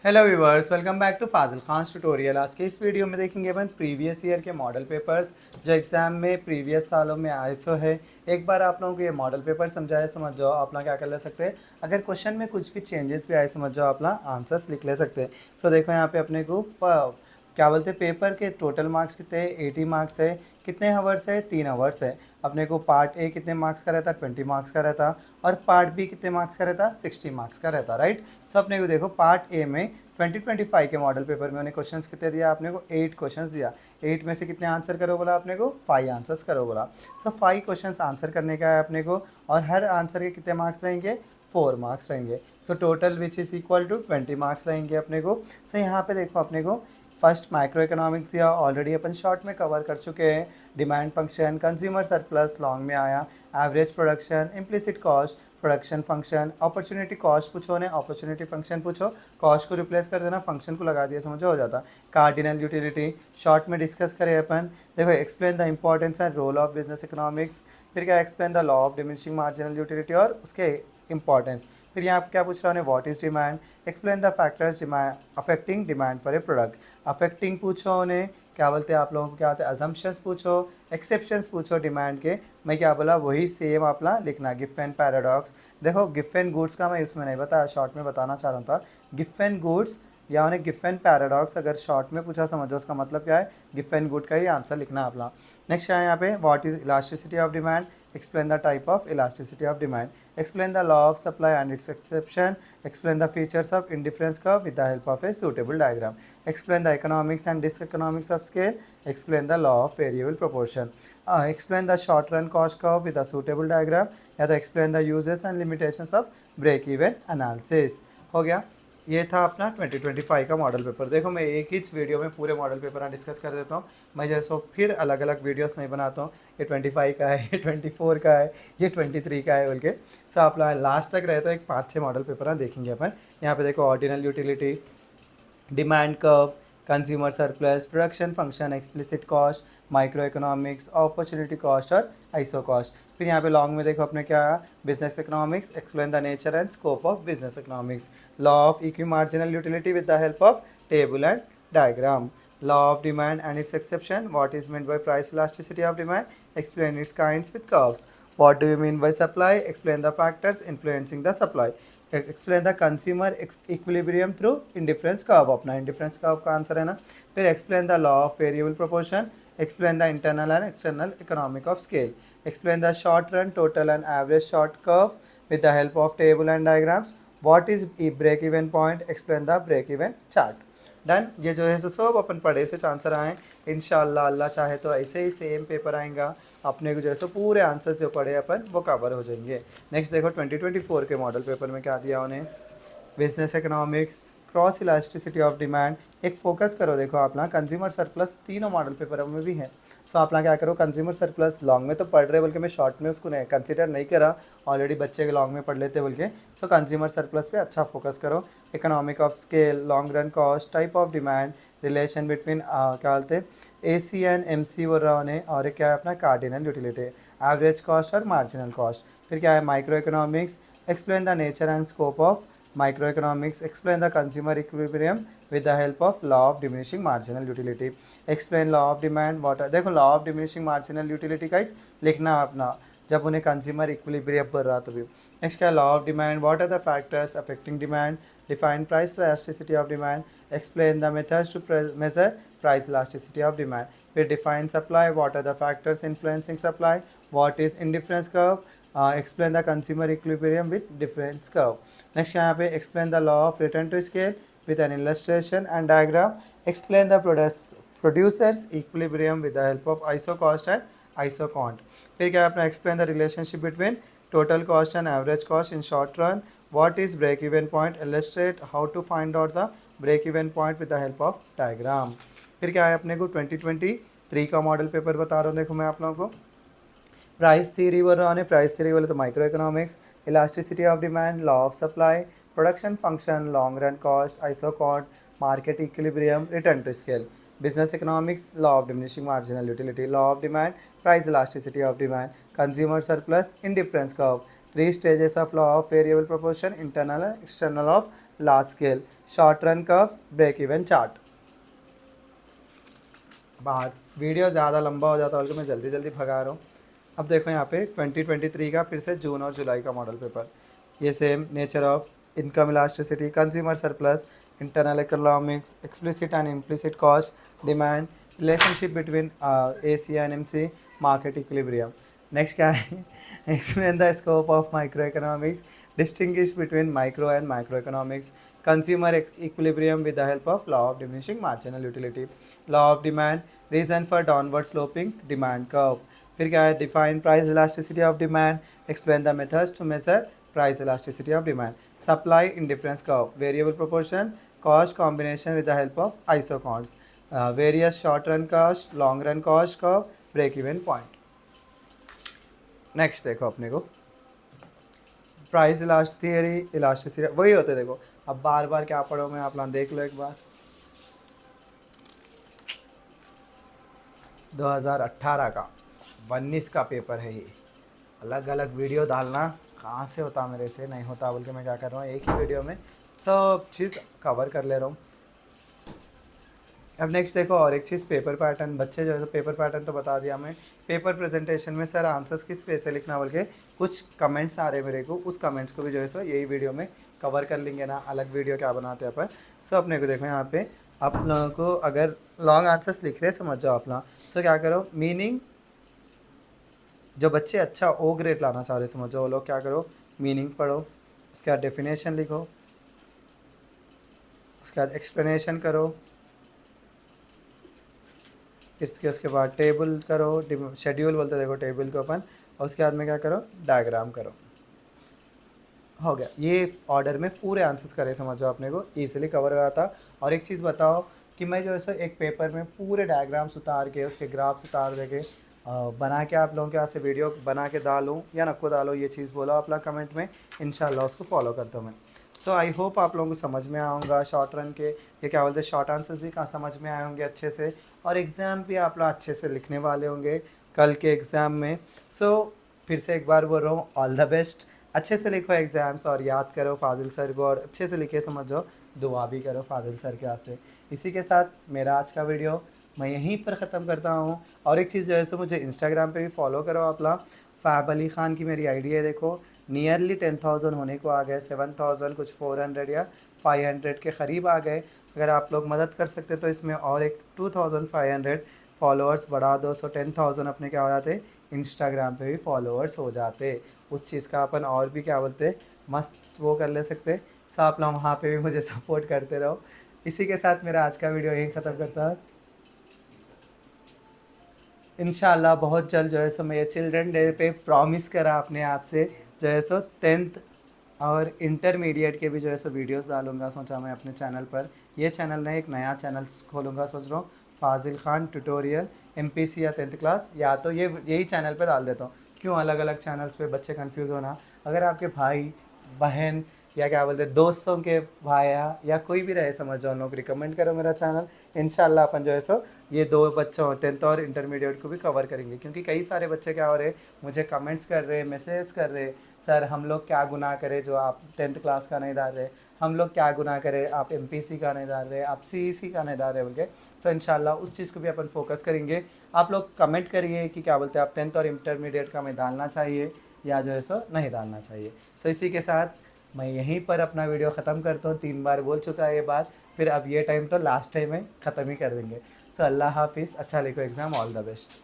Hello viewers, welcome back to Fazil Khan tutorial. आज के इस वीडियो में देखेंगे अपन प्रीवियस ईयर के मॉडल पेपर्स जो एग्ज़ाम में प्रीवियस सालों में आए सो है। एक बार आप लोगों को ये मॉडल पेपर समझाए समझ जाओ, आप लोग क्या कर ले सकते हैं। अगर क्वेश्चन में कुछ भी चेंजेस भी आए समझ जाओ, आप लोग आंसर्स लिख ले सकते हैं। सो देखो यहाँ पे अपने को क्या बोलते हैं, पेपर के टोटल मार्क्स कितने हैं, 80 मार्क्स है। कितने हावर्स है, 3 हावर्स है। अपने को पार्ट ए कितने मार्क्स का रहता, 20 मार्क्स का रहता। और पार्ट बी कितने मार्क्स का रहता, 60 मार्क्स का रहता, राइट। सो अपने को देखो पार्ट ए में 2025 के मॉडल पेपर में उन्हें क्वेश्चंस कितने दिया, आपने को 8 क्वेश्चंस दिया। 8 में से कितने आंसर करो बोला, आपने को 5 आंसर्स करो बोला। सो 5 क्वेश्चंस आंसर करने का है अपने को, और हर आंसर के कितने मार्क्स रहेंगे, 4 मार्क्स रहेंगे। So total which is equal to 20 marks रहेंगे अपने को। सो यहाँ पे देखो अपने को फर्स्ट माइक्रो इकोनॉमिक्स दिया, ऑलरेडी अपन शॉर्ट में कवर कर चुके हैं। Demand function, consumer surplus long में आया, average production, implicit cost, production function, opportunity cost पूछो ने, अपॉर्चुनिटी फंक्शन पूछो, कॉस्ट को रिप्लेस कर देना, फंक्शन को लगा दिया, समझो हो जाता। कार्डिनल यूटिलिटी शॉर्ट में डिस्कस करें अपन। देखो explain the importance and role of business economics, फिर क्या explain the law of diminishing marginal utility और उसके इंपॉर्टेंस। फिर यहाँ क्या पूछ रहा है, what is demand, explain the factors affecting demand for a product. Affecting पूछो उन्हें, क्या बोलते हैं आप लोगों को, क्या होता है, अजम्पशंस पूछो, एक्सेप्शंस पूछो डिमांड के। मैं क्या बोला वही सेम अपना लिखना, गिफ्ट एंड पैराडॉक्स। देखो गिफ्ट एंड गुड्स का मैं इसमें नहीं बताया, शॉर्ट में बताना चाह रहा था। गिफ्ट एंड गुड्स या उन्हें गिफ्ट एंड पैराडॉक्स अगर शॉर्ट में पूछा समझो, उसका मतलब क्या है, गिफ्ट एंड गुड का ही आंसर लिखना है अपना। नेक्स्ट है यहाँ पे what is elasticity of demand, explain the type of elasticity of demand, explain the law of supply and it's exception, explain the features of indifference curve with the help of a suitable diagram, explain the economics and diseconomics of scale, explain the law of variable proportion, explain the short run cost curve with a suitable diagram, या तो explain the uses and limitations of break even analysis। हो गया, ये था अपना 2025 का model paper. देखो मैं एक ही वीडियो में पूरे मॉडल पेपर डिस्कस कर देता हूँ। मैं जैसो फिर अलग अलग वीडियोस नहीं बनाता हूँ, ये 25 का है, ये 24 का है, ये 23 का है बोल के। सो आप लास्ट तक रहे तो एक 5-6 मॉडल पेपर देखेंगे अपन। यहाँ पे देखो ordinal utility, demand curve, consumer surplus, production function, explicit cost, micro economics, opportunity cost और आइसो कॉस्ट। फिर यहाँ पे लॉन्ग में देखो अपने क्या, business economics, explain the nature and scope of business economics, law of equi marginal utility with the help of table and diagram, law of demand and its exception, what is meant by price elasticity of demand, explain its kinds with curves, what do you mean by supply, explain the factors influencing the supply, explain the consumer equilibrium through indifference curve। अपना indifference curve का answer है ना। फिर explain the law of variable proportion, explain the internal and external economic of scale, explain the short run total and average short curve with the help of table and diagrams, what is a break even point, explain the break even chart। Done. ये जो है सो सब अपन पढ़े से answer आए। इंशाल्लाह अल्लाह चाहे तो ऐसे ही सेम पेपर आएगा अपने को, जो है सो पूरे आंसर्स जो पढ़े अपन वो कवर हो जाएंगे। नेक्स्ट देखो 2024 के मॉडल पेपर में क्या दिया उन्हें, business economics, cross elasticity of demand. एक फोकस करो, देखो आप ना कंज्यूमर सरप्लस तीनों मॉडल पेपर में भी है। सो आप ना क्या करो, कंज्यूमर सरप्लस लॉन्ग में तो पढ़ रहे बोल के मैं शॉर्ट में उसको नहीं कंसिडर नहीं करा, ऑलरेडी बच्चे के लॉन्ग में पढ़ लेते बोल के। सो कंज्यूमर सरप्लस पे अच्छा फोकस करो। Economic of scale, long run cost, type of demand, relation between क्या बोलते हैं AC एंड MC बोल रहा उन्हें, और क्या है अपना कार्डिनल यूटिलिटी, एवरेज कॉस्ट और मार्जिनल कॉस्ट। फिर क्या है micro economics, explain the nature and scope of microeconomics, explain the consumer equilibrium with the help of law of diminishing marginal utility, explain law of demand, what देखो law of diminishing marginal utility का लिखना अपना जब उन्हें consumer equilibrium पर रहा तो भी। नेक्स्ट क्या, law of demand, what are the factors affecting demand, define price elasticity of demand, explain the methods to measure price elasticity of demand. फिर define supply, what are the factors influencing supply, what is indifference curve, explain the consumer equilibrium with difference curve। next यहाँ पे explain the law of return to scale with an illustration and diagram, explain the producers equilibrium with the help of iso cost and iso quant। फिर क्या अपना explain the relationship between total cost and average cost in short run, what is break even point, illustrate how to find out the break even point with the help of diagram। फिर क्या है अपने को 2023 का model paper बता रहा हूँ, देखो मैं आप लोगों को प्राइस थ्योरी बोल रहा हूँ। प्राइस थ्योरी बोले तो micro economics, elasticity of demand, law of supply, production function, long run cost, isoquant, market equilibrium, return to scale. Business economics, law of diminishing marginal utility, law of demand, price elasticity of demand, consumer surplus, indifference curve, 3 stages of law of variable proportion, internal and external of large scale, short run curves, break even chart। बात video ज़्यादा लंबा हो जाता है बल्कि मैं जल्दी जल्दी भगा रहा हूँ। अब देखो यहाँ पे 2023 का फिर से जून और जुलाई का मॉडल पेपर, ये same nature of income elasticity, consumer surplus, internal economics, explicit and implicit cost, demand, relationship between AC and MC, market equilibrium. Next क्या है, explain the scope of micro economics, distinguish between micro and micro economics, consumer equilibrium with the help of law of diminishing marginal utility, law of demand, reason for downward sloping demand curve. फिर क्या है, define price elasticity of demand, explain the methods to measure price elasticity of demand, supply indifference curve, variable proportion, cost combination with the help of isoquants, various short run cost, long run cost curve, break even point. Next देखो अपने को price theory elasticity वही होते, देखो अब बार बार क्या पढ़ो मैं आप लोग देख लो एक बार। 2018 का 19 का पेपर है ये। अलग अलग वीडियो डालना कहाँ से होता मेरे से, नहीं होता, बल्कि मैं क्या कर रहा हूँ एक ही वीडियो में सब चीज़ कवर कर ले रहा हूँ। अब नेक्स्ट देखो और एक चीज़, पेपर पैटर्न। बच्चे जो है पेपर पैटर्न तो बता दिया मैं। पेपर प्रेजेंटेशन में सर आंसर्स किस पे से लिखना, बोल के कुछ कमेंट्स आ रहे हैं मेरे को, उस कमेंट्स को भी जो है सो यही वीडियो में कवर कर लेंगे ना, अलग वीडियो क्या बनाते हैं अपन। सो अपने को देखो यहाँ पे आप लोगों को अगर लॉन्ग आंसर्स लिख रहे समझ जाओ अपना। सो क्या करो, मीनिंग जो बच्चे अच्छा ओ ग्रेड लाना चाह रहे समझो वो लोग क्या करो, मीनिंग पढ़ो, उसके बाद डेफिनेशन लिखो, उसके बाद एक्सप्लेनेशन करो, उसके बाद टेबल करो, शेड्यूल बोलते देखो टेबल को अपन, और उसके बाद में क्या करो, डायग्राम करो। हो गया, ये ऑर्डर में पूरे आंसर्स करे समझ जाओ, अपने को ईजिली कवर हो जाता। और एक चीज़ बताओ कि मैं जो है सो एक पेपर में पूरे डायग्राम्स उतार के उसके ग्राफ्स उतार दे के बना के आप लोगों के यहाँ से वीडियो बना के डालूँ या नको डालो, ये चीज़ बोलो आप लोग कमेंट में, इंशाल्लाह उसको फॉलो करता हूँ मैं। सो आई होप आप लोगों को समझ में आऊँगा शॉर्ट रन के ये क्या बोलते हैं शॉर्ट आंसर्स भी कहाँ समझ में आए होंगे अच्छे से, और एग्ज़ाम भी आप लोग अच्छे से लिखने वाले होंगे कल के एग्ज़ाम में। सो फिर से एक बार बोल रहा हूँ, ऑल द बेस्ट, अच्छे से लिखो एग्ज़ाम्स और याद करो फाजिल सर को, और अच्छे से लिखे समझो, दुआ भी करो फाजिल सर के हाथ से। इसी के साथ मेरा आज का वीडियो मैं यहीं पर ख़त्म करता हूँ। और एक चीज़ जो है सो मुझे इंस्टाग्राम पे भी फॉलो करो आप लोग, फ़ैब अली ख़ान की मेरी आईडी है, देखो नियरली 10,000 होने को आ गए, 7,000 कुछ 400 या 500 के करीब आ गए। अगर आप लोग मदद कर सकते तो इसमें और एक 2,500 फॉलोअर्स बढ़ा दो, सो 10,000 अपने क्या हो जाते, इंस्टाग्राम पे भी फॉलोअर्स हो जाते। उस चीज़ का अपन और भी क्या बोलते मस्त वो कर ले सकते। सो आप लोग वहाँ पे भी मुझे सपोर्ट करते रहो। इसी के साथ मेरा आज का वीडियो यहीं ख़त्म करता है। इंशाल्लाह बहुत जल्द जो है सो मैं ये चिल्ड्रन डे पे प्रॉमिस करा अपने आप से जो है सो 10th और इंटरमीडिएट के भी जो है सो वीडियोस डालूंगा, सोचा मैं अपने चैनल पर। ये चैनल नहीं, एक नया चैनल खोलूँगा सोच रहा हूँ, फाजिल ख़ान ट्यूटोरियल MPC या 10th क्लास, या तो यही चैनल पर डाल देता हूँ। क्यों अलग अलग चैनल्स पे बच्चे कंफ्यूज होना। अगर आपके भाई बहन या क्या बोलते हैं दोस्तों के भाया या कोई भी रहे समझ जाओ, लोग रिकमेंड करो मेरा चैनल। इंशाल्लाह अपन जो है सो ये दो बच्चों 10th और इंटरमीडिएट को भी कवर करेंगे, क्योंकि कई सारे बच्चे क्या हो रहे मुझे कमेंट्स कर रहे, मैसेज कर रहे, सर हम लोग क्या गुनाह करें जो आप 10th क्लास का नहीं डाल रहे, हम लोग क्या गुनाह करें आप MPC का नहीं डाल रहे, आप CEC का नहीं डाल रहे बोल के। सो इंशाल्लाह उस चीज़ को भी अपन फोकस करेंगे। आप लोग कमेंट करिए कि क्या बोलते हैं आप 10th और इंटरमीडिएट का हमें डालना चाहिए या जो है सो नहीं डालना चाहिए। सो इसी के साथ मैं यहीं पर अपना वीडियो ख़त्म करता हूँ। 3 बार बोल चुका है ये बात, फिर अब ये टाइम तो लास्ट टाइम में ख़त्म ही कर देंगे। सो अल्लाह हाफिज़, अच्छा लिखो एग्ज़ाम, ऑल द बेस्ट।